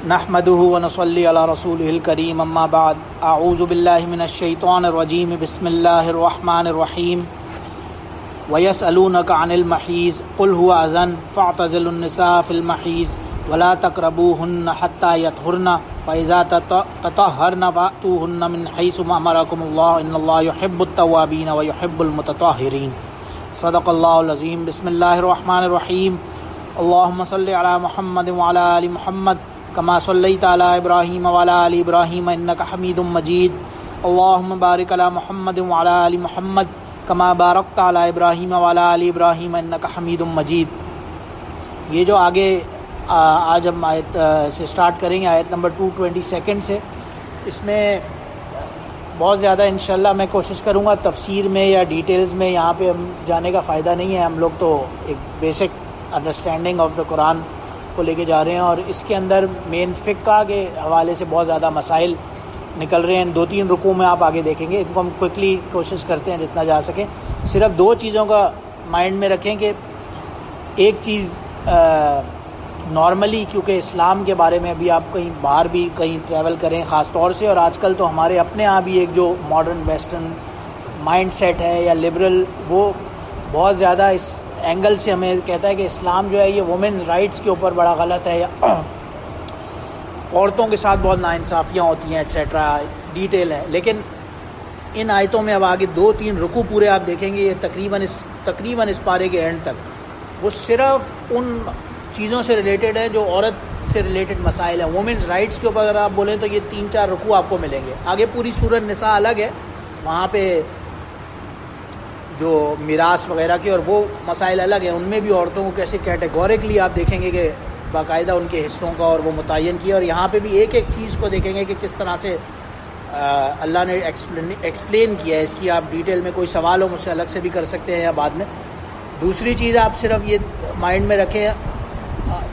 نحمده ونصلي على رسوله الكريم اما بعد اعوذ بالله من الشيطان الرجيم بسم الله الرحمن الرحيم ويسألونك عن المحيض قل هو أذى فاعتزلوا النساء في المحيض ولا تقربوهن حتى يطهرن فإذا تطهرن فأتوهن من حيث أمركم الله إن الله يحب التوابين ويحب المتطهرين صدق الله العظيم بسم الله الرحمن الرحيم اللهم صل على محمد وعلى آل محمد كما صليت على إبراهيم وعلى آل إبراهيم إنك حميد مجيد اللهم بارك على محمد وعلى آل محمد كما باركت على إبراهيم وعلى آل إبراهيم إنك حميد مجيد۔ یہ جو آگے آج ہم آیت سے سٹارٹ کریں گے، آیت نمبر 222 سے، اس میں بہت زیادہ انشاءاللہ میں کوشش کروں گا تفسیر میں یا ڈیٹیلز میں یہاں پہ ہم جانے کا فائدہ نہیں ہے۔ ہم لوگ تو ایک بیسک انڈرسٹینڈنگ آف دا قرآن کو لے کے جا رہے ہیں، اور اس کے اندر مین فقہ کے حوالے سے بہت زیادہ مسائل نکل رہے ہیں۔ 2-3 رکوع میں آپ آگے دیکھیں گے، ان کو ہم کوئکلی کوشش کرتے ہیں جتنا جا سکیں۔ صرف 2 چیزوں کا مائنڈ میں رکھیں کہ ایک چیز نارملی، کیونکہ اسلام کے بارے میں ابھی آپ کہیں باہر بھی کہیں ٹریول کریں خاص طور سے، اور آج کل تو ہمارے اپنے یہاں بھی ایک جو ماڈرن ویسٹرن مائنڈ سیٹ ہے یا لبرل، وہ بہت زیادہ اس اینگل سے ہمیں کہتا ہے کہ اسلام جو ہے یہ وومنز رائٹس کے اوپر بڑا غلط ہے، یا عورتوں کے ساتھ بہت ناانصافیاں ہوتی ہیں ایٹسیٹرا، ڈیٹیل ہے۔ لیکن ان آیتوں میں اب آگے 2-3 رکوع پورے آپ دیکھیں گے، یہ تقریباً اس پارے کے اینڈ تک وہ صرف ان چیزوں سے ریلیٹڈ ہے جو عورت سے ریلیٹڈ مسائل ہیں۔ وومنز رائٹس کے اوپر اگر آپ بولیں تو یہ 3-4 رکوع آپ کو ملیں گے۔ آگے پوری سورۃ نساء الگ ہے، وہاں پہ جو میراث وغیرہ کے اور وہ مسائل الگ ہیں، ان میں بھی عورتوں کو کیسے کیٹیگوریکلی آپ دیکھیں گے کہ باقاعدہ ان کے حصوں کا اور وہ متعین کیا، اور یہاں پہ بھی ایک ایک چیز کو دیکھیں گے کہ کس طرح سے اللہ نے ایکسپلین کیا ہے۔ اس کی آپ ڈیٹیل میں کوئی سوال ہو مجھ سے الگ سے بھی کر سکتے ہیں یا بعد میں۔ دوسری چیز آپ صرف یہ مائنڈ میں رکھیں،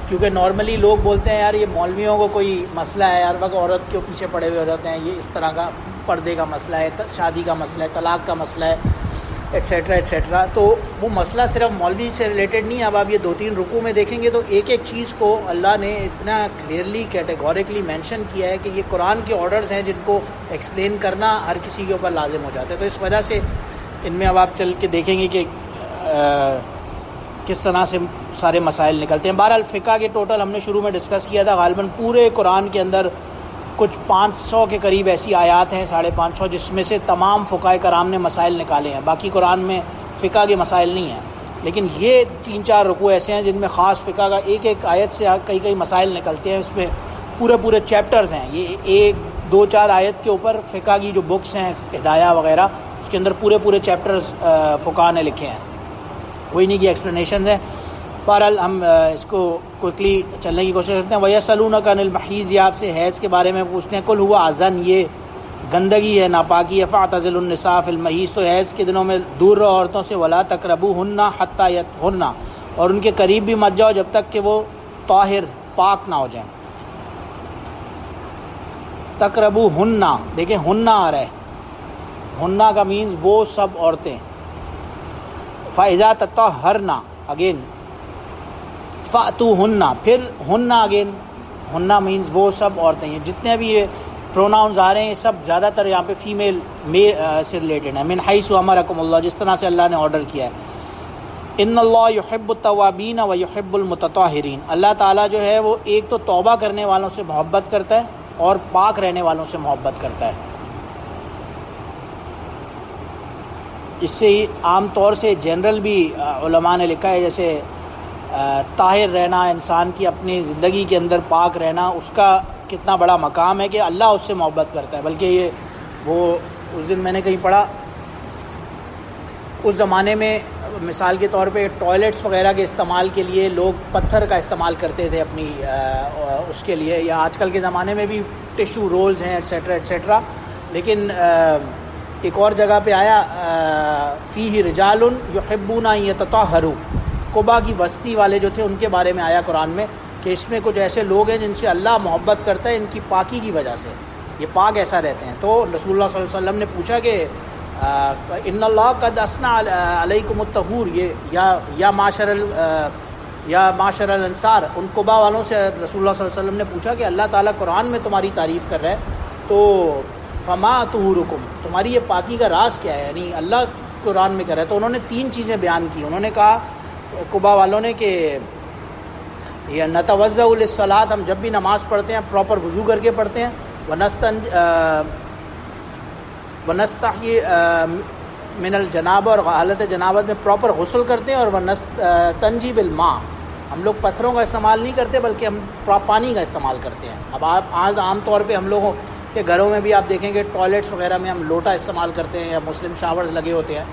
کیونکہ نارملی لوگ بولتے ہیں یار یہ مولویوں کو کوئی مسئلہ ہے، ہر وقت عورت کے پیچھے پڑے ہوئے رہتے ہیں، یہ اس طرح کا پردے کا مسئلہ ہے، شادی کا مسئلہ ہے، طلاق کا مسئلہ ہے، ایٹسیٹرا ایٹسیٹرا۔ تو وہ مسئلہ صرف مولوی سے ریلیٹڈ نہیں ہے۔ اب آپ یہ 2-3 رکوع میں دیکھیں گے تو ایک ایک چیز کو اللہ نے اتنا کلیئرلی کیٹیگوریکلی مینشن کیا ہے کہ یہ قرآن کے آرڈرز ہیں جن کو ایکسپلین کرنا ہر کسی کے اوپر لازم ہو جاتا ہے۔ تو اس وجہ سے ان میں اب آپ چل کے دیکھیں گے کہ کس طرح سے سارے مسائل نکلتے ہیں۔ بہرحال فقہ کے ٹوٹل ہم نے شروع میں ڈسکس کیا تھا، غالباً پورے قرآن کے اندر کچھ 500 کے قریب ایسی آیات ہیں، 550، جس میں سے تمام فقہائے کرام نے مسائل نکالے ہیں۔ باقی قرآن میں فقہ کے مسائل نہیں ہیں، لیکن یہ 3-4 رکوع ایسے ہیں جن میں خاص فقہ کا ایک ایک آیت سے کئی مسائل نکلتے ہیں۔ اس میں پورے چیپٹرز ہیں، یہ 1-2-4 آیت کے اوپر فقہ کی جو بکس ہیں ہدایہ وغیرہ، اس کے اندر پورے چیپٹرز فقہ نے لکھے ہیں، وہی نہیں کی ایکسپلینیشنز ہیں۔ بہرحال ہم اس کو کوئکلی چلنے کی کوشش کرتے ہیں۔ وَيَسْأَلُونَكَ عَنِ الْمَحِيضِ، یہ آپ سے حیض کے بارے میں پوچھتے ہیں۔ قُلْ هُوَ أَذًى، یہ گندگی ہے، ناپاکی ہے۔ فَاعْتَزِلُوا النِّسَاءَ فِي الْمَحِيضِ، تو حیض کے دنوں میں دور رہو عورتوں سے۔ وَلَا تَقْرَبُوهُنَّ حَتَّى يَطْهُرْنَ، اور ان کے قریب بھی مت جاؤ جب تک کہ وہ طاہر پاک نہ ہو جائیں۔ تقربوهن، دیکھیں ہن آ رہا ہے، ہن کا مینز وہ سب عورتیں۔ فَإِذَا تَطَهَّرْنَ، اگین فَأْتُوهُنَّ، پھر ہن اگین، ہن مینز وہ سب عورتیں ہیں۔ جتنے بھی یہ پروناؤنز آ رہے ہیں یہ سب زیادہ تر یہاں پہ فیمیل سے ریلیٹڈ ہیں۔ من حیث امرکم اللہ، جس طرح سے اللہ نے آرڈر کیا ہے۔ ان اللہ یحب التوابین و یحب المتطہرین، اللہ تعالیٰ جو ہے وہ ایک تو توبہ کرنے والوں سے محبت کرتا ہے اور پاک رہنے والوں سے محبت کرتا ہے۔ اس سے عام طور سے جنرل بھی علماء نے لکھا ہے، جیسے طاہر رہنا، انسان کی اپنی زندگی کے اندر پاک رہنا، اس کا کتنا بڑا مقام ہے کہ اللہ اس سے محبت کرتا ہے۔ بلکہ یہ وہ اس دن میں نے کہیں پڑھا، اس زمانے میں مثال کے طور پہ ٹوائلٹس وغیرہ کے استعمال کے لیے لوگ پتھر کا استعمال کرتے تھے اپنی اس کے لیے، یا آج کل کے زمانے میں بھی ٹیشو رولز ہیں ایٹسیٹرا ایٹسیٹرا۔ لیکن ایک اور جگہ پہ آیا فیہ رجال یحبون ان یتطہروا، قبا کی بستی والے جو تھے ان کے بارے میں آیا قرآن میں کہ اس میں کچھ ایسے لوگ ہیں جن سے اللہ محبت کرتا ہے ان کی پاکی کی وجہ سے، یہ پاک ایسا رہتے ہیں۔ تو رسول اللہ صلی اللہ علیہ وسلم نے پوچھا کہ ان اللہ قد اثنى علیکم الطہور، یہ یا معاشر یا معاشر الانصار، ان قبا والوں سے رسول اللہ صلی اللہ علیہ وسلم نے پوچھا کہ اللہ تعالیٰ قرآن میں تمہاری تعریف کر رہا ہے تو فما طہورکم، تمہاری یہ پاکی کا راز کیا ہے، یعنی اللہ قرآن میں کر رہا ہے. تو انہوں نے 3 چیزیں بیان کی. انہوں نے کہا قبا والوں نے کہ یہ نتوضأ للصلاۃ، ہم جب بھی نماز پڑھتے ہیں پراپر وضو کر کے پڑھتے ہیں، ونستحی من الجنابہ، اور حالت جنابت میں پراپر غسل کرتے ہیں، اور ونستنجی بالماء، ہم لوگ پتھروں کا استعمال نہیں کرتے بلکہ ہم پانی کا استعمال کرتے ہیں. اب آپ آج عام طور پہ ہم لوگوں کے گھروں میں بھی آپ دیکھیں گے ٹوائلٹس وغیرہ میں ہم لوٹا استعمال کرتے ہیں یا مسلم شاورز لگے ہوتے ہیں،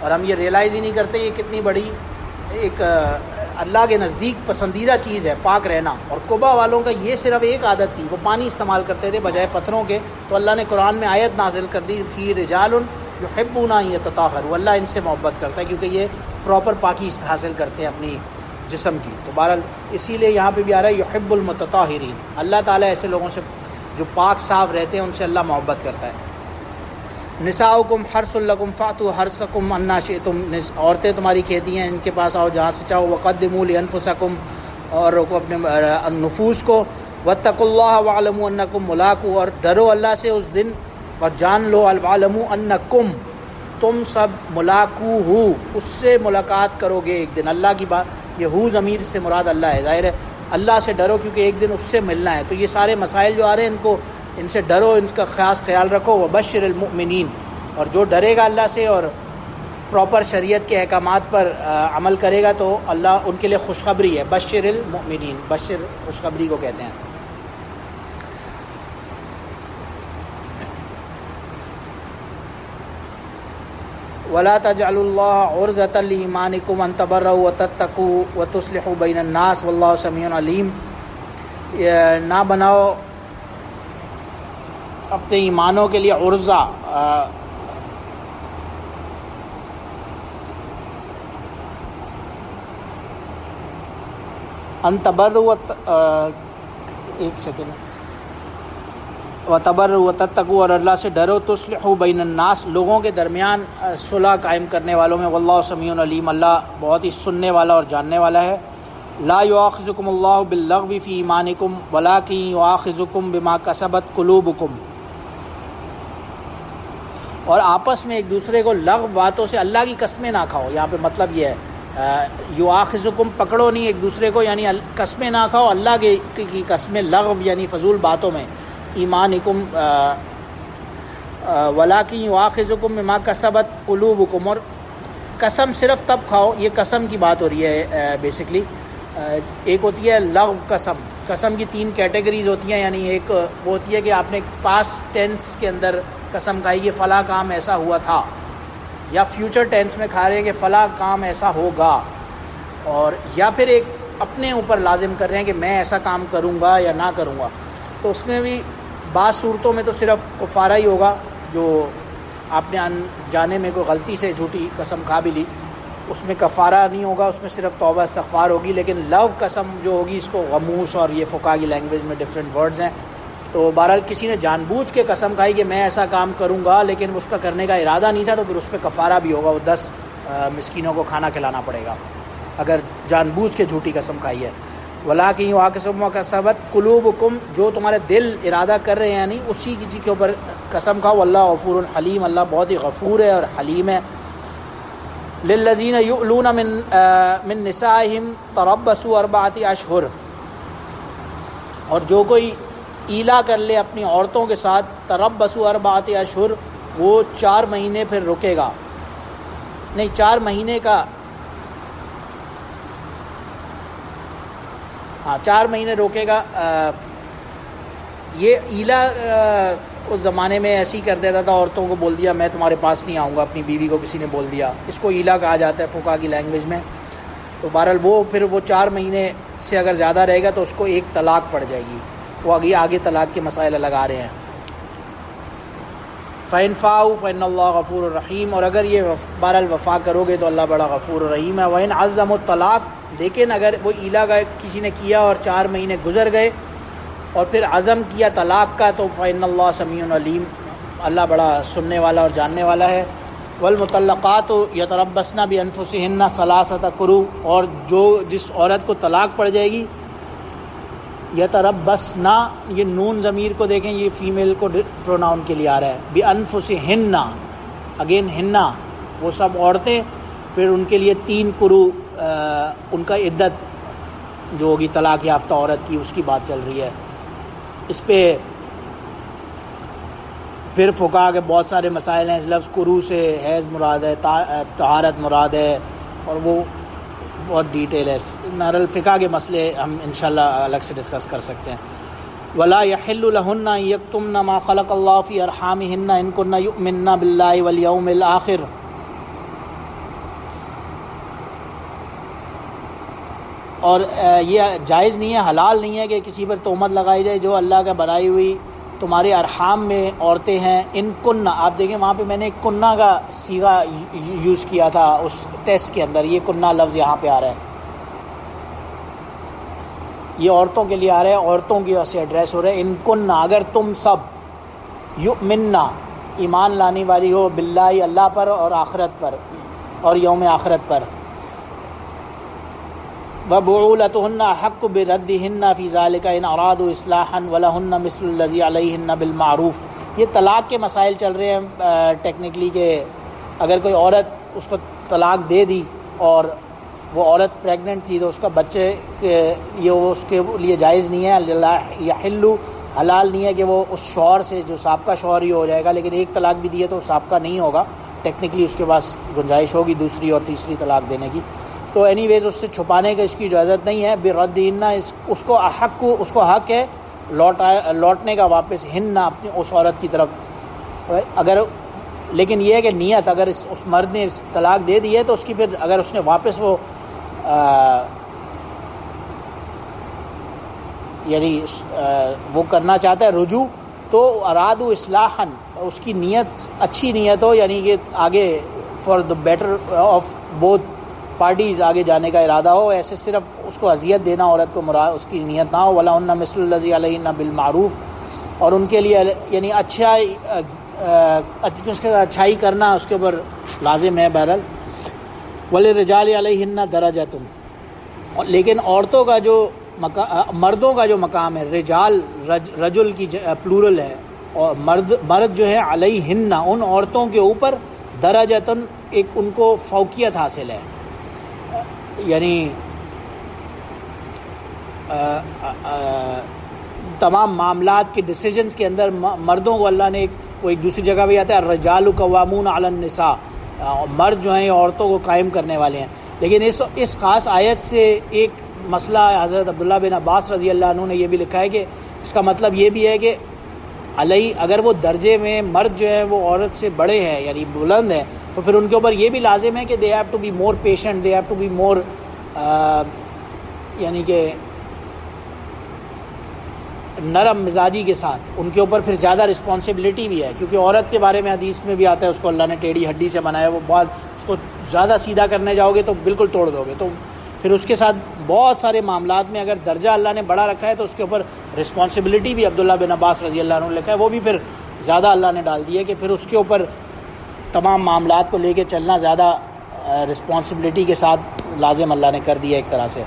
اور ہم یہ ریئلائز ہی نہیں کرتے یہ کتنی بڑی ایک اللہ کے نزدیک پسندیدہ چیز ہے پاک رہنا. اور قبا والوں کا یہ صرف ایک عادت تھی، وہ پانی استعمال کرتے تھے بجائے پتھروں کے. تو اللہ نے قرآن میں آیت نازل کر دی فی رجال یحبون ان یتطہروا، اللہ ان سے محبت کرتا ہے کیونکہ یہ پراپر پاکی حاصل کرتے ہیں اپنی جسم کی. تو بہرحال اسی لیے یہاں پہ بھی آ رہا ہے یحب المتطہرین، اللہ تعالیٰ ایسے لوگوں سے جو پاک صاف رہتے ہیں ان سے اللہ محبت کرتا ہے. نساؤکم حرث لکم فاتوا حرثکم انا شئتم، عورتیں تمہاری کھیتی ہیں، ان کے پاس آؤ جہاں سے چاہو. وقدموا لانفسکم، اور روکو اپنے نفوس کو. واتقوا اللہ واعلموا انکم ملاقوہ، اور ڈرو اللہ سے اس دن اور جان لو واعلموا انکم، تم سب ملاقوہ، اس سے ملاقات کرو گے ایک دن. اللہ کی بات، یہ ہو ضمیر سے مراد اللہ ہے. ظاہر ہے اللہ سے ڈرو کیونکہ ایک دن اس سے ملنا ہے. تو یہ سارے مسائل جو آ رہے ہیں ان سے ڈرو، ان کا خاص خیال رکھو. وبشر المؤمنین، اور جو ڈرے گا اللہ سے اور پراپر شریعت کے احکامات پر عمل کرے گا تو اللہ ان کے لیے خوشخبری ہے. بشر المؤمنین، بشر خوشخبری کو کہتے ہیں. ولا تجعلوا الله عرضة لإيمانكم أن تبروا وتتقوا وتصلحوا بين الناس والله سميع عليم، نہ بناؤ اپنے ایمانوں کے لیے عرضہ، ان تبروا، ایک سیکنڈ، وتبروا وتتقوا، اور اللہ سے ڈرو. تصلحوا بین الناس، لوگوں کے درمیان صلح قائم کرنے والوں میں. واللہ سمیع علیم، اللہ بہت ہی سننے والا اور جاننے والا ہے. لا یؤاخذکم اللہ باللغو فی ایمانکم ولکن یؤاخذکم بما کسبت قلوبکم، اور آپس میں ایک دوسرے کو لغو باتوں سے اللہ کی قسمیں نہ کھاؤ. یہاں پہ مطلب یہ ہے یؤاخذکم، پکڑو نہیں ایک دوسرے کو، یعنی قسمیں نہ کھاؤ اللہ کی قسمیں، لغو یعنی فضول باتوں میں. ایمانکم ولکن یؤاخذکم بما کسبت قلوبکم، اور قسم صرف تب کھاؤ، یہ قسم کی بات ہو رہی ہے بیسکلی. ایک ہوتی ہے لغو قسم، قسم کی 3 کیٹیگریز ہوتی ہیں. یعنی ایک وہ ہوتی ہے کہ آپ نے پاسٹ ٹینس کے اندر قسم کھائی کہ فلاں کام ایسا ہوا تھا، یا فیوچر ٹینس میں کھا رہے ہیں کہ فلاں کام ایسا ہوگا، اور یا پھر ایک اپنے اوپر لازم کر رہے ہیں کہ میں ایسا کام کروں گا یا نہ کروں گا. تو اس میں بھی بعض صورتوں میں تو صرف کفارہ ہی ہوگا، جو آپ نے جانے میں کوئی غلطی سے جھوٹی قسم کھا بھی لی، اس میں کفارہ نہیں ہوگا، اس میں صرف توبہ استغفار ہوگی. لیکن لو قسم جو ہوگی، اس کو غموس، اور یہ فقہا کی لینگویج میں ڈفرینٹ ورڈز ہیں. تو بہرحال کسی نے جان بوجھ کے قسم کھائی کہ میں ایسا کام کروں گا لیکن اس کا کرنے کا ارادہ نہیں تھا، تو پھر اس پہ کفارہ بھی ہوگا، وہ 10 مسکینوں کو کھانا کھلانا پڑے گا اگر جان بوجھ کے جھوٹی قسم کھائی ہے. ولاکن یؤاخذکم بما کسبت قلوبکم، جو تمہارے دل ارادہ کر رہے ہیں یعنی اسی کسی کے اوپر قسم کھاؤ. واللہ غفور حلیم، اللہ بہت ہی غفور ہے اور حلیم ہے. للذین یؤلون من نسائہم تربصوا 4 اشہر، اور جو کوئی ایلا کر لے اپنی عورتوں کے ساتھ، تربصوا 4 اشہر، وہ 4 مہینے پھر رکے گا. نہیں، 4 مہینے کا، ہاں 4 مہینے روکے گا. یہ ایلا اس زمانے میں ایسی کر دیتا تھا، عورتوں کو بول دیا میں تمہارے پاس نہیں آؤں گا، اپنی بیوی کو کسی نے بول دیا، اس کو ایلا کہا جاتا ہے فقہا کی لینگویج میں. تو بہرحال وہ پھر وہ 4 مہینے سے اگر زیادہ رہے گا تو اس کو 1 طلاق پڑ جائے گی. وہ آگے طلاق کے مسائل الگ آ رہے ہیں. فَإِنْ فَاءُوا فَإِنَّ اللَّهَ غَفُورٌ رَحِيمٌ، اور اگر یہ بہرحال وفا کرو گے تو اللہ بڑا غفور و رحیم ہے. وَإِنْ عَزَّمُوا الطَّلاق، لیکن اگر وہ ایلا کا کسی نے کیا اور 4 مہینے گزر گئے اور پھر عزم کیا طلاق کا، تو فَإِنَّ اللَّهَ سَمِيعٌ عَلِيمٌ، اللہ بڑا سننے والا اور جاننے والا ہے. والمطلقات یتربصن بانفسہن ثلاثۃ قروء، اور جس عورت کو طلاق پڑ جائے گی، یتربصن، یہ نون ضمیر کو دیکھیں، یہ فیمیل کو پروناؤن کے لیے آ رہا ہے، بانفسہن، اگین ہننا، وہ سب عورتیں، پھر ان کے لیے 3 قروء ان کا عدت جو ہوگی طلاق یافتہ عورت کی، اس کی بات چل رہی ہے۔ اس پہ پھر فقہا کے بہت سارے مسائل ہیں، اس لفظ قروء سے حیض مراد ہے، طہارت مراد ہے، اور وہ بہت ڈیٹیل ہے۔ بہرحال فقہ کے مسئلے ہم انشاءاللہ الگ سے ڈسکس کر سکتے ہیں۔ ولا يحل لهن ان يكتمن ما خلق الله في ارحامهن ان كن يؤمنن بالله واليوم الاخر، اور یہ جائز نہیں ہے، حلال نہیں ہے کہ کسی پر تہمت لگائی جائے جو اللہ کا بنائی ہوئی تمہارے ارحام میں عورتیں ہیں۔ ان کننا، آپ دیکھیں وہاں پہ میں نے کننا کا صیغہ یوز کیا تھا اس ٹیسٹ کے اندر، یہ کننا لفظ یہاں پہ آ رہا ہے، یہ عورتوں کے لیے آ رہا ہے، عورتوں کی وجہ سے ایڈریس ہو رہا ہے۔ ان کننا، اگر تم سب، یؤمننا، ایمان لانے والی ہو، باللہ، اللہ پر، اور آخرت پر، اور یوم آخرت پر، وَبُعُولَتُهُنَّ أَحَقُّ بِرَدِّهِنَّ فِي ذَلِكَ إِنْ أَرَادُوا إِصْلَاحًا وَلَهُنَّ مِثْلُ الَّذِي عَلَيْهِنَّ بِالْمَعْرُوفِ۔ یہ طلاق کے مسائل چل رہے ہیں ٹیکنیکلی، کہ اگر کوئی عورت اس کو طلاق دے دی اور وہ عورت پریگننٹ تھی تو اس کا بچے یہ وہ اس کے لیے جائز نہیں ہے، یحل، حلال نہیں ہے کہ وہ اس شوہر سے جو سابقہ شوہر ہی ہو جائے گا، لیکن ایک طلاق بھی دی ہے تو سابقہ نہیں ہوگا، ٹیکنیکلی اس کے پاس گنجائش ہوگی دوسری اور تیسری طلاق دینے کی۔ تو اینی ویز اس سے چھپانے کا اس کی اجازت نہیں ہے۔ برَدِّهِنَّ، اس کو حق ہے لوٹنے کا واپس، ہن، اپنی اس عورت کی طرف، اگر، لیکن یہ ہے کہ نیت، اگر اس مرد نے اس طلاق دے دی ہے تو اس کی پھر اگر اس نے واپس وہ یعنی وہ کرنا چاہتا ہے رجوع، تو ارادو اصلاحاً، اس کی نیت اچھی نیت ہو، یعنی کہ آگے for the better of both parties آگے جانے کا ارادہ ہو، ایسے صرف اس کو اذیت دینا عورت کو مراد اس کی نیت نہ ہو۔ وَلَهُنَّ مِثْلُ الَّذِي عَلَيْهِنَّ بِالْمَعْرُوفِ، اور ان کے لیے یعنی اچھائی کرنا اس کے اوپر لازم ہے۔ بہرحال وَلِلرِّجَالِ عَلَيْهِنَّ دَرَجَةٌ، لیکن عورتوں کا جو مردوں کا جو مقام ہے، رجال رجل کی پلورل ہے، اور مرد جو ہے علیہن، ان عورتوں کے اوپر، درجتن، ایک ان کو فوقیت حاصل ہے، یعنی تمام معاملات کے ڈیسیجنز کے اندر مردوں کو اللہ نے وہ ایک دوسری جگہ بھی آتا ہے، الرجال قوامون علی النساء، مرد جو ہیں یہ عورتوں کو قائم کرنے والے ہیں۔ لیکن اس خاص آیت سے ایک مسئلہ حضرت عبداللہ بن عباس رضی اللہ عنہ نے یہ بھی لکھا ہے کہ اس کا مطلب یہ بھی ہے کہ اگر وہ درجے میں مرد جو ہے وہ عورت سے بڑے ہیں، یعنی بلند ہیں، تو پھر ان کے اوپر یہ بھی لازم ہے کہ they have to be more patient, they have to be more, یعنی کہ نرم مزاجی کے ساتھ، ان کے اوپر پھر زیادہ رسپانسبلٹی بھی ہے، کیونکہ عورت کے بارے میں حدیث میں بھی آتا ہے اس کو اللہ نے ٹیڑھی ہڈی سے بنایا، وہ بعض اس کو زیادہ سیدھا کرنے جاؤ گے تو بالکل توڑ دو گے، تو پھر اس کے ساتھ بہت سارے معاملات میں اگر درجہ اللہ نے بڑا رکھا ہے تو اس کے اوپر رسپانسبلٹی بھی عبداللہ بن عباس رضی اللہ عنہ نے لکھا ہے، وہ بھی پھر زیادہ اللہ نے ڈال دی ہے کہ پھر اس کے اوپر تمام معاملات کو لے کے چلنا زیادہ رسپانسبلٹی کے ساتھ لازم اللہ نے کر دیا ایک طرح سے۔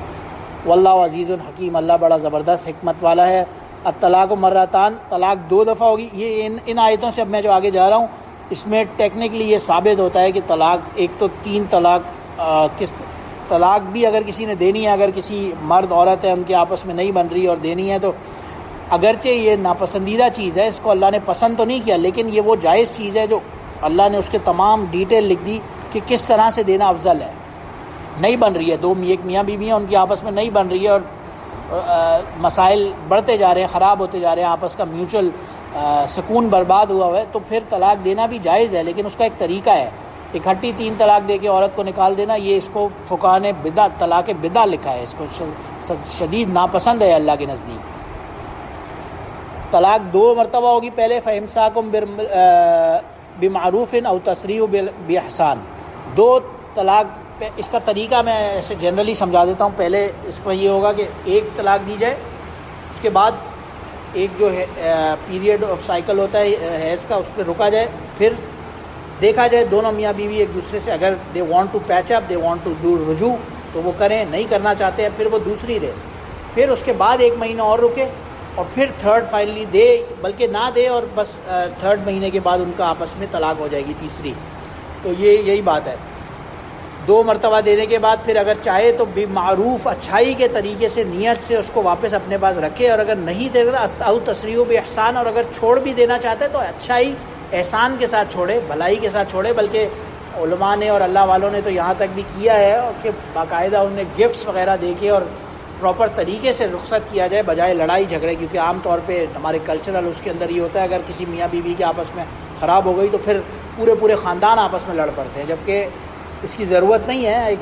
واللہ عزیز الحکیم، اللہ بڑا زبردست حکمت والا ہے۔ الطلاق مرتان، طلاق 2 دفعہ ہوگی۔ یہ ان آیتوں سے اب میں جو آگے جا رہا ہوں اس میں ٹیکنیکلی یہ ثابت ہوتا ہے کہ طلاق ایک تو 3 طلاق، کس طلاق بھی اگر کسی نے دینی ہے، اگر کسی مرد عورت ہے ان کے آپس میں نہیں بن رہی اور دینی ہے، تو اگرچہ یہ ناپسندیدہ چیز ہے، اس کو اللہ نے پسند تو نہیں کیا، لیکن یہ وہ جائز چیز ہے جو اللہ نے اس کے تمام ڈیٹیل لکھ دی کہ کس طرح سے دینا افضل ہے۔ نہیں بن رہی ہے، ایک میاں بیوی ہیں، ان کی آپس میں نہیں بن رہی ہے اور مسائل بڑھتے جا رہے ہیں، خراب ہوتے جا رہے ہیں، آپس کا میوچل سکون برباد ہوا ہے، تو پھر طلاق دینا بھی جائز ہے، لیکن اس کا ایک طریقہ ہے۔ اکٹھی 3 طلاق دے کے عورت کو نکال دینا، یہ اس کو فقہا نے بدعت، طلاق بدعت لکھا ہے، اس کو شدید ناپسند ہے اللہ کے نزدیک۔ طلاق 2 مرتبہ ہوگی، پہلے فَإِمْسَاكُمْ بِمَعْرُوفٍ أَوْ تَسْرِيحٌ بِإِحْسَانٍ، 2 طلاق۔ اس کا طریقہ میں ایسے جنرلی سمجھا دیتا ہوں۔ پہلے اس میں یہ ہوگا کہ 1 طلاق دی جائے، اس کے بعد ایک جو ہے پیریڈ آف سائیکل ہوتا ہے حیض کا، اس پہ رکا جائے، پھر دیکھا جائے دونوں میاں بیوی ایک دوسرے سے اگر they want to patch up, they want to do رجوع، تو وہ کریں، نہیں کرنا چاہتے ہیں پھر وہ دوسری دے، پھر اس کے بعد 1 مہینہ اور رکے اور پھر تھرڈ فائنلی دے، بلکہ نہ دے اور بس تھرڈ مہینے کے بعد ان کا آپس میں طلاق ہو جائے گی تیسری. تو یہی بات ہے. 2 مرتبہ دینے کے بعد پھر اگر چاہے تو معروف اچھائی کے طریقے سے نیت سے اس کو واپس اپنے پاس رکھے، اور اگر نہیں دے گا او تسریح باحسان، اور اگر چھوڑ بھی دینا چاہتا ہے تو اچھائی احسان کے ساتھ چھوڑے، بھلائی کے ساتھ چھوڑے. بلکہ علماء نے اور اللہ والوں نے تو یہاں تک بھی کیا ہے کہ باقاعدہ انہیں گفٹس وغیرہ دے کے اور پراپر طریقے سے رخصت کیا جائے بجائے لڑائی جھگڑے. کیونکہ عام طور پہ ہمارے کلچرل اس کے اندر یہ ہوتا ہے اگر کسی میاں بیوی کے آپس میں خراب ہو گئی تو پھر پورے خاندان آپس میں لڑ پڑتے ہیں، جبکہ اس کی ضرورت نہیں ہے.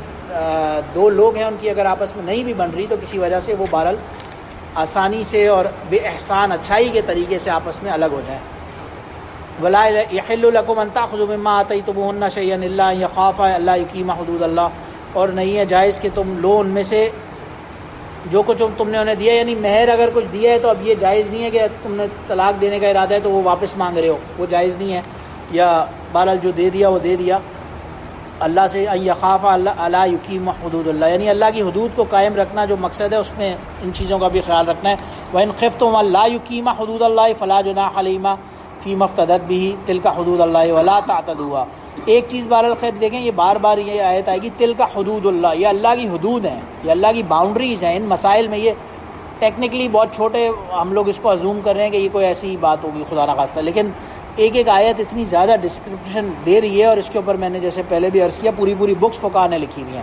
2 لوگ ہیں، ان کی اگر آپس میں نہیں بھی بن رہی تو کسی وجہ سے وہ بہرحال آسانی سے اور بے احسان اچھائی کے طریقے سے آپس میں الگ ہو جائیں. ولا یحل لکم ان تاخذوا مما آتیتموہن شیئا الا ان یخافا الا یقیما حدود اللہ، اور نہیں ہے جائز کہ تم لو ان میں سے جو کچھ تم نے انہیں دیا، یعنی مہر اگر کچھ دیا ہے تو اب یہ جائز نہیں ہے کہ تم نے طلاق دینے کا ارادہ ہے تو وہ واپس مانگ رہے ہو، وہ جائز نہیں ہے. یا بہرحال جو دے دیا وہ دے دیا. اللہ سے ان یخاف الا یقیم حدود اللہ، یعنی اللہ کی حدود کو قائم رکھنا جو مقصد ہے، اس میں ان چیزوں کا بھی خیال رکھنا ہے. وَإِنْ خِفْتُمْ أَلَّا يُقِيمَ حُدُودَ اللَّهِ فَلَا جُنَاحَ عَلَيْهِمَا فِيمَا افْتَدَتْ بِهِ تِلْكَ حُدُودُ اللَّهِ وَلَا تَعْتَدُوهَا. ایک چیز بہرحال خیر دیکھیں، یہ بار بار یہ آیت آئے گی تلک حدود اللہ، یہ اللہ کی حدود ہیں، یہ اللہ کی باؤنڈریز ہیں. ان مسائل میں یہ ٹیکنیکلی بہت چھوٹے ہم لوگ اس کو ازوم کر رہے ہیں کہ یہ کوئی ایسی بات ہوگی خدا نخواستہ، لیکن ایک آیت اتنی زیادہ ڈسکرپشن دے رہی ہے، اور اس کے اوپر میں نے جیسے پہلے بھی عرض کیا پوری بکس فقہا نے لکھی ہوئی ہیں.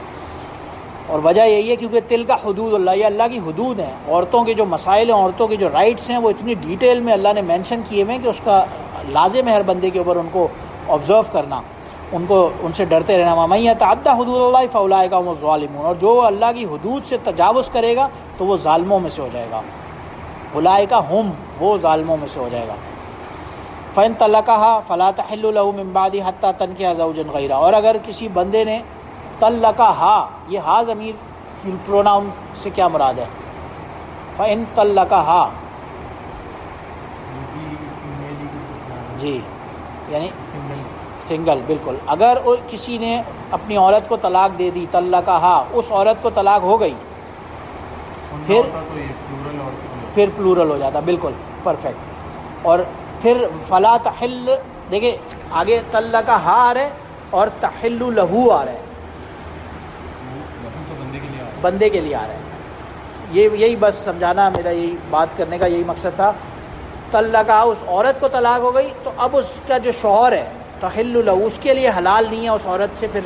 اور وجہ یہی ہے کیونکہ تلک حدود اللہ، یہ اللہ کی حدود ہیں. عورتوں کے جو مسائل ہیں، عورتوں کے جو رائٹس ہیں، وہ اتنی ڈیٹیل میں اللہ نے مینشن کیے ہوئے ہیں کہ اس کا لازم ہے ہر بندے کے اوپر ان کو آبزرو کرنا، ان سے ڈرتے رہنا. وَمَن يَتَعَدَّ حُدُودَ اللَّهِ فَأُولَٰئِكَ هُمُ الظَّالِمُونَ، اور جو اللہ کی حدود سے تجاوز کرے گا تو وہ ظالموں میں سے ہو جائے گا. اولئک ہم، وہ ظالموں میں سے ہو جائے گا. فَإِن طَلَّقَهَا فَلَا تَحِلُّ لَهُ مِن بَعْدِ حَتَّىٰ تَنكِحَ زَوْجًا غَيْرَهُ، اور اگر کسی بندے نے طلقها، یہ ہا ضمیر پروناؤن سے کیا مراد ہے؟ فَإِن طَلَّقَهَا، جی یعنی سنگل، بالکل. اگر کسی نے اپنی عورت کو طلاق دے دی، طلقها، اس عورت کو طلاق ہو گئی، پھر پلورل ہو جاتا، بالکل پرفیکٹ. اور پھر فلا تحل، دیکھیں آگے طلقها آ رہے اور تحل له آ رہے، بندے کے لیے آ رہے ہیں. یہی بس سمجھانا، میرا یہی بات کرنے کا یہی مقصد تھا. طلقها، اس عورت کو طلاق ہو گئی تو اب اس کا جو شوہر ہے تحل له، اس کے لیے حلال نہیں ہے اس عورت سے پھر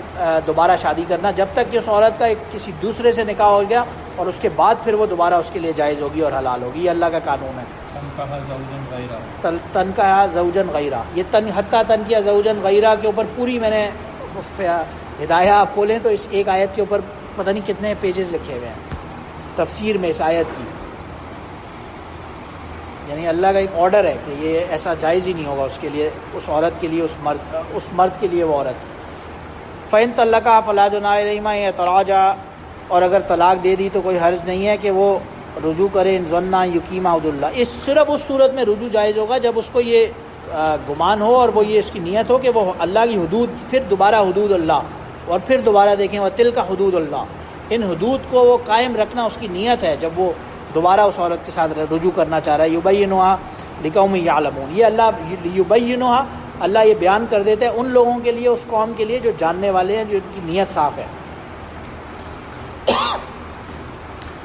دوبارہ شادی کرنا، جب تک کہ اس عورت کا کسی دوسرے سے نکاح ہو گیا، اور اس کے بعد پھر وہ دوبارہ اس کے لیے جائز ہوگی اور حلال ہوگی. یہ اللہ کا قانون ہے. تنکحہ زوجن غیرہ، یہ حتیٰ تنکحہ زوجن غیرہ کے اوپر پوری میں نے ہدایہ آپ کھولیں تو اس ایک آیت کے اوپر پتہ نہیں کتنے پیجز لکھے ہوئے ہیں تفسیر میں اس آیت کی. یعنی اللہ کا ایک آرڈر ہے کہ یہ ایسا جائز ہی نہیں ہوگا اس کے لیے، اس عورت کے لیے، اس مرد کے لیے وہ عورت. فَإِن طَلَّقَهَا فَلَا جُنَاحَ عَلَيْهِمَا أَن يَتَرَاجَعَا، اور اگر طلاق دے دی تو کوئی حرج نہیں ہے کہ وہ رجوع کرے. ان ظنّا یقیما حدود اللہ، اس صرف اس صورت میں رجوع جائز ہوگا جب اس کو یہ گمان ہو اور وہ یہ اس کی نیت ہو کہ وہ اللہ کی حدود، پھر دوبارہ حدود اللہ، اور پھر دوبارہ دیکھیں وَتِلْكَ حدود اللہ، ان حدود کو وہ قائم رکھنا اس کی نیت ہے جب وہ دوبارہ اس عورت کے ساتھ رجوع کرنا چاہ رہا ہے. یبینھا لقوم یعلمون، یہ اللہ یبینھا، اللہ یہ بیان کر دیتا ہے ان لوگوں کے لیے، اس قوم کے لیے جو جاننے والے ہیں، جو کی نیت صاف ہے.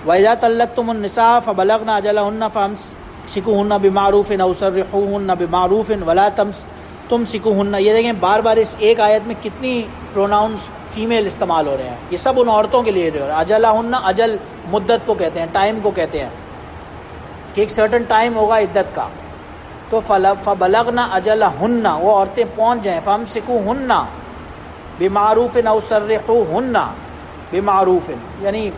وَإِذَا طَلَّقْتُمُ النِّسَاءَ فَبَلَغْنَ أَجَلَهُنَّ فَأَمْسِكُوهُنَّ بِمَعْرُوفٍ أَوْ سَرِّحُوهُنَّ بِمَعْرُوفٍ وَلَا تُمْسِكُوهُنَّ. یہ دیکھیں بار بار اس ایک آیت میں کتنی پروناؤنس فیمیل استعمال ہو رہے ہیں. یہ سب ان عورتوں کے لیے جو ہے اجلہن، اجل مدت کو کہتے ہیں، ٹائم کو کہتے ہیں کہ ایک سرٹن ٹائم ہوگا عدت کا. تو فبلغن اجلہن، وہ عورتیں پہنچ جائیں. فامسکوہن بمعروف او سرحوہن بمعروف، یعنی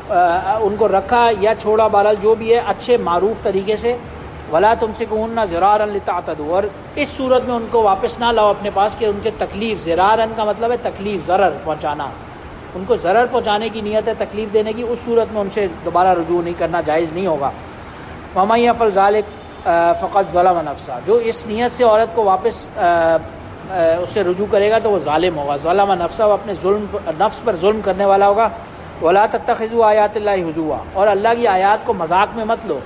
ان کو رکھا یا چھوڑا، بہرحال جو بھی ہے اچھے معروف طریقے سے. ولا تمسکوہن ضرارا لتعتدوا، اور اس صورت میں ان کو واپس نہ لاؤ اپنے پاس کہ ان کے تکلیف، ضرارا کا مطلب ہے تکلیف، ضرر پہنچانا، ان کو ضرر پہنچانے کی نیت ہے، تکلیف دینے کی، اس صورت میں ان سے دوبارہ رجوع نہیں کرنا، جائز نہیں ہوگا. وَمَن يَفْعَلْ ذَلِكَ فَقَدْ ظَلَمَ نَفْسَهُ، جو اس نیت سے عورت کو واپس اس سے رجوع کرے گا تو وہ ظالم ہوگا. ظلم نفسہ، وہ اپنے نفس پر ظلم کرنے والا ہوگا. ولا تتخذوا آیات اللہ ہزوا، اور اللہ کی آیات کو مذاق میں مت لو.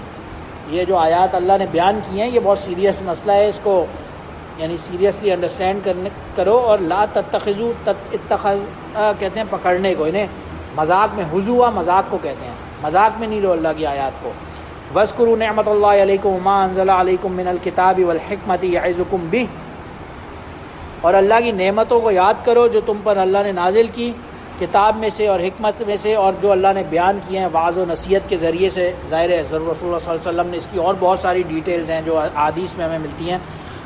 یہ جو آیات اللہ نے بیان کی ہیں یہ بہت سیریس مسئلہ ہے، اس کو یعنی سیریسلی انڈرسٹینڈ کرو. اور لا تتخذوا، اتخذ کہتے ہیں پکڑنے کو، انہیں مذاق میں، ہزوا مذاق کو کہتے ہیں، مذاق میں نہیں لو اللہ کی آیات کو. وَاذْكُرُوا نِعْمَةَ اللَّهِ عَلَيْكُمْ وَمَا أَنزَلَ عَلَيْكُمْ مِنَ الْكِتَابِ وَالْحِكْمَةِ يَعِظُكُمْ بِهِ، اور اللہ کی نعمتوں کو یاد کرو جو تم پر اللہ نے نازل کی کتاب میں سے اور حکمت میں سے، اور جو اللہ نے بیان کیے ہیں وعظ و نصیحت کے ذریعے سے. ظاہر ہے رسول اللہ صلی اللہ علیہ وسلم نے اس کی اور بہت ساری ڈیٹیلز ہیں جو احادیث میں ہمیں ملتی ہیں.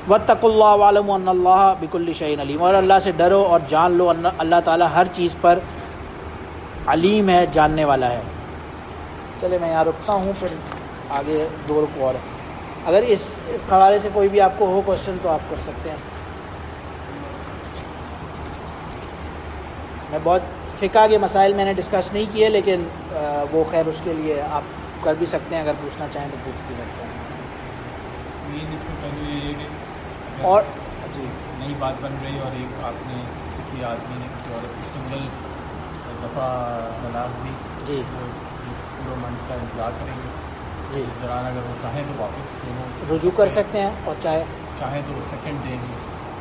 واتقوا اللہ واعلموا ان اللہ بکل شیء علیم، اور اللہ سے ڈرو اور جان لو اللہ تعالیٰ ہر چیز پر علیم ہے، جاننے والا ہے. چلے میں یہاں رکتا ہوں، پھر آگے دو رکوع اور اگر اس حوالے سے کوئی بھی آپ کو ہو کوشچن تو آپ کر سکتے ہیں. میں بہت فقہ کے مسائل میں نے ڈسکس نہیں کیے، لیکن وہ خیر اس کے لیے آپ کر بھی سکتے ہیں، اگر پوچھنا چاہیں تو پوچھ بھی سکتے ہیں. اور جی نئی بات بن رہی اور ایک آپ نے کسی آدمی نے کسی عورت کی سنگل دفعہ طلاق دی، جی پورا منتھ کا انتظار کریں گے جی، اس دوران اگر وہ چاہیں تو واپس دونوں رجوع کر سکتے ہیں، اور چاہیں تو وہ سیکنڈ دیں گے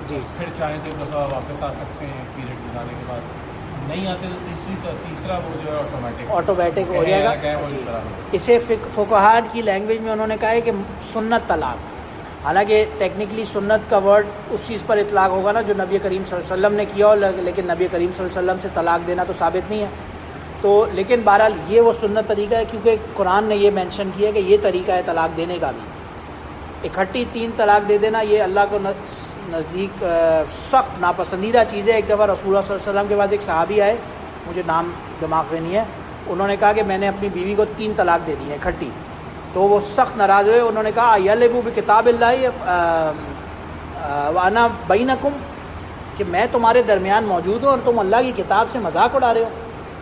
جی پھر چاہیں تو ایک دفعہ واپس آ سکتے ہیں پیریڈ گزارنے کے بعد. نہیں آتے تو تیسرا وہ جو ہے آٹومیٹک ہو جائے گا. جی اسے فقہاء کی لینگویج میں انہوں نے کہا ہے کہ سنت طلاق. حالانکہ ٹیکنیکلی سنت کا ورڈ اس چیز پر اطلاق ہوگا نا جو نبی کریم صلی اللہ علیہ وسلم نے کیا ہو، لیکن نبی کریم صلی اللہ علیہ وسلم سے طلاق دینا تو ثابت نہیں ہے. تو لیکن بہرحال یہ وہ سنت طریقہ ہے، کیونکہ قرآن نے یہ مینشن کیا ہے کہ یہ طریقہ ہے طلاق دینے کا بھی. اکٹھی 3 طلاق دے دینا یہ اللہ کو نزدیک سخت ناپسندیدہ چیز ہے. ایک دفعہ رسول اللہ صلی اللہ علیہ وسلم کے پاس ایک صحابی آئے، مجھے نام دماغ میں نہیں ہے، انہوں نے کہا کہ میں نے اپنی بیوی کو 3 طلاق دے دی ہے اکٹھی. تو وہ سخت ناراض ہوئے. انہوں نے کہا یلبو بکتاب اللہ وانا بینکم، کہ میں تمہارے درمیان موجود ہوں اور تم اللہ کی کتاب سے مذاق اڑا رہے ہو.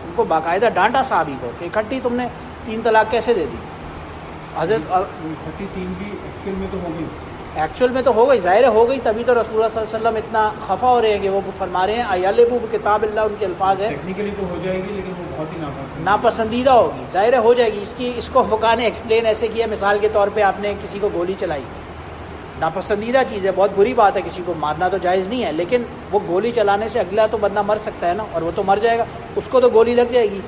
ان کو باقاعدہ ڈانٹا صحابی کو کہ اکٹھی تم نے 3 طلاق کیسے دے دی. حضرت 33 بھی ایکچوئل میں تو ہو گئی، ایکچوئل میں تو ہو گئی، ظاہر ہو گئی، تبھی تو رسول اللہ صلی اللہ علیہ وسلم اتنا خفا ہو رہے ہیں کہ وہ فرما رہے ہیں ایلبو بکتاب اللہ، ان کے الفاظ ہیں ٹیکنیکلی تو ہو جائے گی لیکن وہ بہت ہی ناپسندیدہ ہوگی. ظاہر ہو جائے گی. اس کو فقہاء نے ایکسپلین ایسے کیا، مثال کے طور پہ آپ نے کسی کو گولی چلائی، ناپسندیدہ چیز ہے، بہت بری بات ہے، کسی کو مارنا تو جائز نہیں ہے، لیکن وہ گولی چلانے سے اگلا تو بندہ مر سکتا ہے نا، اور وہ تو مر جائے گا، اس کو تو گولی لگ جائے گی.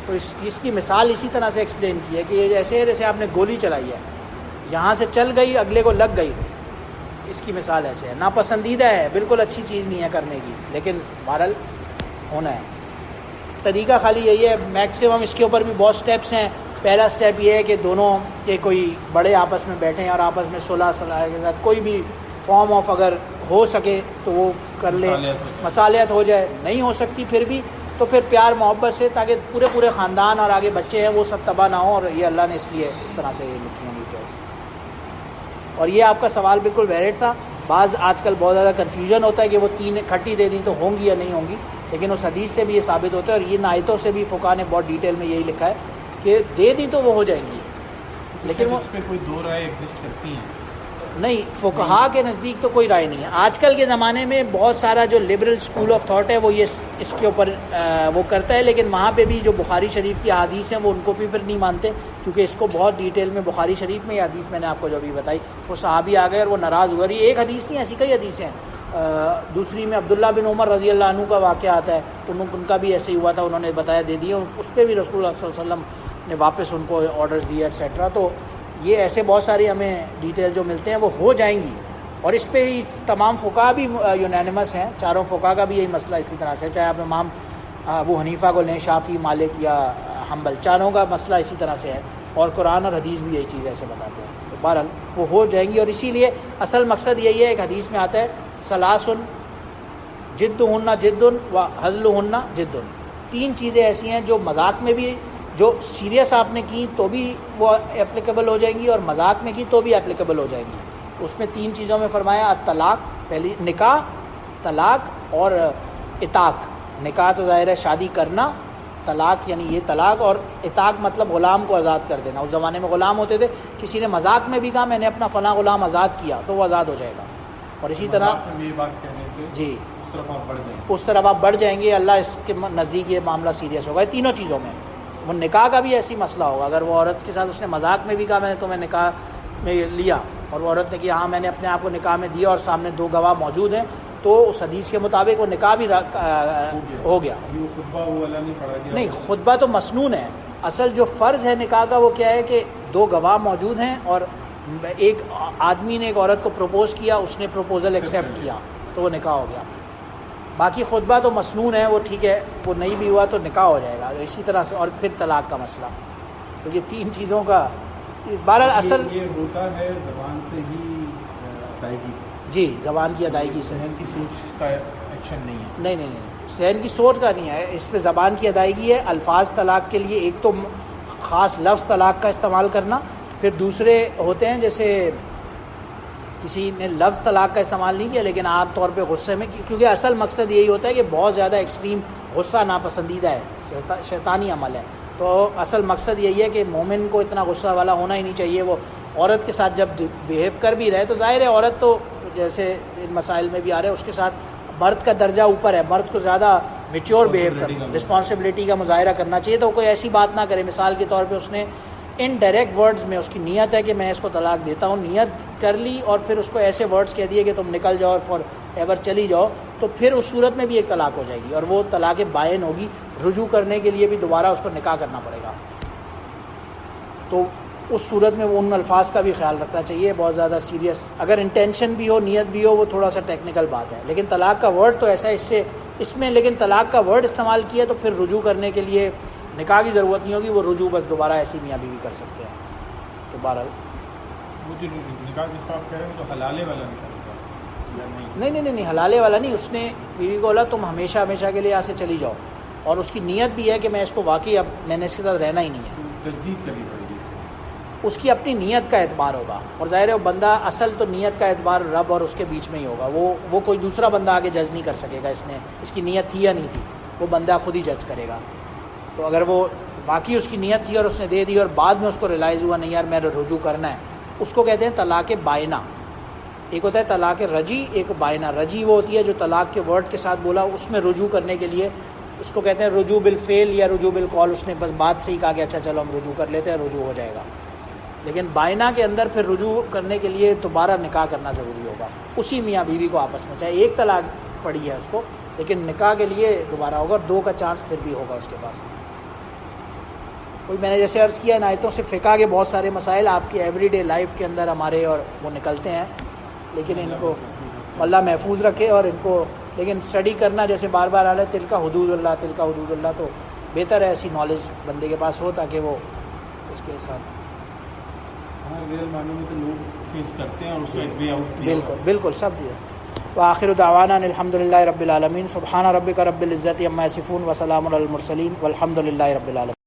تو اس کی مثال اسی طرح سے ایکسپلین کی ہے کہ جیسے آپ نے گولی چلائی ہے، یہاں سے چل گئی اگلے کو لگ گئی، اس کی مثال ایسے ہے. ناپسندیدہ ہے، بالکل اچھی چیز نہیں ہے کرنے کی، لیکن بہرحال ہونا ہے. طریقہ خالی یہی ہے. میکسیمم اس کے اوپر بھی بہت سٹیپس ہیں. پہلا سٹیپ یہ ہے کہ دونوں کے کوئی بڑے آپس میں بیٹھیں اور آپس میں صلح کے ساتھ کوئی بھی فارم آف اگر ہو سکے تو وہ کر لیں، مصالحت ہو جائے. نہیں ہو سکتی پھر بھی تو پھر پیار محبت سے، تاکہ پورے خاندان اور آگے بچے ہیں وہ سب تباہ نہ ہوں. اور یہ اللہ نے اس لیے اس طرح سے یہ لکھی ہیں ڈیٹیلس. اور یہ آپ کا سوال بالکل ویلڈ تھا. بعض آج کل بہت زیادہ کنفیوژن ہوتا ہے کہ وہ 3 اکٹھی دے دیں تو ہوں گی یا نہیں ہوں گی، لیکن اس حدیث سے بھی یہ ثابت ہوتا ہے، اور یہ آیتوں سے بھی فقہاء نے بہت ڈیٹیل میں یہی لکھا ہے کہ دے دیں تو وہ ہو جائیں گی. لیکن وہ اس پہ کوئی 2 رائے ایگزسٹ کرتی ہیں نہیں، فقہاء کے نزدیک تو کوئی رائے نہیں ہے. آج کل کے زمانے میں بہت سارا جو لبرل اسکول آف تھاٹ ہے وہ یہ اس کے اوپر وہ کرتا ہے، لیکن وہاں پہ بھی جو بخاری شریف کی احادیث ہیں وہ ان کو بھی پھر نہیں مانتے، کیونکہ اس کو بہت ڈیٹیل میں بخاری شریف میں یہ حدیث میں نے آپ کو جو ابھی بتائی، وہ صحابی آ گئے اور وہ ناراض ہوئے. یہ ایک حدیث نہیں، ایسی کئی حدیثیں ہیں. دوسری میں عبداللہ بن عمر رضی اللہ عنہ کا واقعہ آتا ہے، ان کا بھی ایسے ہی ہوا تھا، انہوں نے بتایا دے دیے، اس پہ بھی رسول اللہ صلی اللہ علیہ وسلم نے واپس ان کو آرڈرز دیے ایٹسیٹرا. تو یہ ایسے بہت ساری ہمیں ڈیٹیل جو ملتے ہیں وہ ہو جائیں گی. اور اس پہ تمام فقہاء بھی یونینمس ہیں، چاروں فقہاء کا بھی یہی مسئلہ اسی طرح سے، چاہے آپ امام ابو حنیفہ کو لیں، شافعی، مالک یا حنبل، چاروں کا مسئلہ اسی طرح سے ہے. اور قرآن اور حدیث بھی یہی چیز ایسے بتاتے ہیں. تو بہرحال وہ ہو جائیں گی. اور اسی لیے اصل مقصد یہی ہے، ایک حدیث میں آتا ہے ثلاثن جدہن جد و ہزلہن جد. 3 چیزیں ایسی ہیں جو مذاق میں بھی، جو سیریس آپ نے کی تو بھی وہ اپلیکیبل ہو جائیں گی، اور مذاق میں کی تو بھی اپلیکیبل ہو جائیں گی. اس میں 3 چیزوں میں فرمایا طلاق، پہلی نکاح، طلاق اور عتاق. نکاح تو ظاہر ہے شادی کرنا، طلاق یعنی یہ طلاق، اور عتاق مطلب غلام کو آزاد کر دینا. اس زمانے میں غلام ہوتے تھے، کسی نے مذاق میں بھی کہا میں نے اپنا فلاں غلام آزاد کیا تو وہ آزاد ہو جائے گا. اور اسی طرح مذاق میں یہ بات کہنے سے جی اس طرف آپ بڑھ جائیں، اس طرف آپ بڑھ جائیں گے، اللہ اس کے نزدیک یہ معاملہ سیریس ہوگا. تینوں چیزوں میں وہ نکاح کا بھی ایسی مسئلہ ہوگا. اگر وہ عورت کے ساتھ اس نے مذاق میں بھی کہا میں نے تمہیں نکاح میں لیا، اور وہ عورت نے کہا ہاں میں نے اپنے آپ کو نکاح میں دیا، اور سامنے دو گواہ موجود ہیں، تو اس حدیث کے مطابق وہ نکاح بھی ہو گیا. ابھی وہ خطبہ وہ والا نہیں پڑھا گیا. نہیں، خطبہ تو مسنون ہے. اصل جو فرض ہے نکاح کا وہ کیا ہے کہ دو گواہ موجود ہیں، اور ایک آدمی نے ایک عورت کو پروپوز کیا، اس نے پروپوزل ایکسیپٹ کیا، تو وہ نکاح ہو گیا. باقی خطبہ تو مسنون ہے، وہ ٹھیک ہے، وہ نہیں بھی ہوا تو نکاح ہو جائے گا. اسی طرح سے اور پھر طلاق کا مسئلہ. تو یہ تین چیزوں کا بہرحال اصل یہ ہوتا ہے زبان سے ہی ادائیگی سے. جی، زبان کی ادائیگی سے. ذہن کی سوچ کا ایکشن نہیں ہے. نہیں، ذہن کی سوچ کا نہیں ہے، اس پہ زبان کی ادائیگی ہے. الفاظ طلاق کے لیے ایک تو خاص لفظ طلاق کا استعمال کرنا، پھر دوسرے ہوتے ہیں جیسے کسی نے لفظ طلاق کا استعمال نہیں کیا لیکن عام طور پہ غصے میں، کیونکہ اصل مقصد یہی ہوتا ہے کہ بہت زیادہ ایکسٹریم غصہ ناپسندیدہ ہے، شیطانی عمل ہے. تو اصل مقصد یہی ہے کہ مومن کو اتنا غصہ والا ہونا ہی نہیں چاہیے. وہ عورت کے ساتھ جب بیہیو کر بھی رہے تو ظاہر ہے عورت تو جیسے ان مسائل میں بھی آ رہے ہیں اس کے ساتھ مرد کا درجہ اوپر ہے، مرد کو زیادہ میچور بیہیو کرنا، رسپانسبلٹی کا مظاہرہ کرنا چاہیے. تو کوئی ایسی بات نہ کرے. مثال کے طور پہ اس نے ان ڈائریکٹ ورڈز میں اس کی نیت ہے کہ میں اس کو طلاق دیتا ہوں، نیت کر لی اور پھر اس کو ایسے ورڈز کہہ دیے کہ تم نکل جاؤ اور فار ایور چلی جاؤ، تو پھر اس صورت میں بھی ایک طلاق ہو جائے گی اور وہ طلاق بائن ہوگی. رجوع کرنے کے لیے بھی دوبارہ اس کو نکاح کرنا پڑے گا. تو اس صورت میں وہ ان الفاظ کا بھی خیال رکھنا چاہیے. بہت زیادہ سیریس اگر انٹینشن بھی ہو، نیت بھی ہو، وہ تھوڑا سا ٹیکنیکل بات ہے. لیکن طلاق کا ورڈ تو ایسا اس میں لیکن طلاق کا ورڈ استعمال کیا تو پھر رجوع کرنے کے لیے نکاح کی ضرورت نہیں ہوگی. وہ رجوع بس دوبارہ ایسی میاں بیوی کر سکتے ہیں. تو بہرحال وہ جو نکاح جس کو آپ کہہ رہے ہیں تو حلالے والا نکاح یا نہیں حلالے والا نہیں. اس نے بیوی کو بولا تم ہمیشہ کے لیے یہاں سے چلی جاؤ، اور اس کی نیت بھی ہے کہ میں اس کو واقعی اب میں نے اس کے ساتھ رہنا ہی نہیں ہے. تجدید کرنی پڑے گی. اس کی اپنی نیت کا اعتبار ہوگا، اور ظاہر ہے وہ بندہ اصل تو نیت کا اعتبار رب اور اس کے بیچ میں ہی ہوگا. وہ کوئی دوسرا بندہ آگے جج نہیں کر سکے گا اس کی نیت تھی یا نہیں تھی. وہ بندہ خود ہی جج کرے گا. تو اگر وہ واقعی اس کی نیت تھی اور اس نے دے دی اور بعد میں اس کو ریلائز ہوا نہیں یار میرا رجوع کرنا ہے، اس کو کہتے ہیں طلاق بائنہ. ایک ہوتا ہے طلاق رجی، ایک بائنہ. رجی وہ ہوتی ہے جو طلاق کے ورڈ کے ساتھ بولا، اس میں رجوع کرنے کے لیے اس کو کہتے ہیں رجوع بالفعل یا رجوع بالقول. اس نے بس بات سے ہی کہا کہ اچھا چلو ہم رجوع کر لیتے ہیں، رجوع ہو جائے گا. لیکن بائنہ کے اندر پھر رجوع کرنے کے لیے دوبارہ نکاح کرنا ضروری ہوگا اسی میاں بیوی کو آپس میں. چاہے ایک طلاق پڑی ہے اس کو، لیکن نکاح کے لیے دوبارہ ہوگا. 2 کا چانس پھر بھی ہوگا اس کے پاس. کوئی میں نے جیسے عرض کیا ان آیتوں سے فقہ کے بہت سارے مسائل آپ کی ایوری ڈے لائف کے اندر ہمارے اور وہ نکلتے ہیں، لیکن ان کو اللہ محفوظ رکھے. اور ان کو لیکن اسٹڈی کرنا جیسے بار بار آ رہا ہے تل کا حدود اللہ، تو بہتر ہے ایسی نالج بندے کے پاس ہو تاکہ وہ اس کے ساتھ ریئل معنی میں تو لوگ فیس کرتے ہیں اور اس کا ایک وے آؤٹ بالکل سب دیا. وآخر دعوانا الحمد للہ رب العالمین. سبحان ربک رب العزت عما یصفون وسلام علی المرسلین والحمد للہ رب العالمین.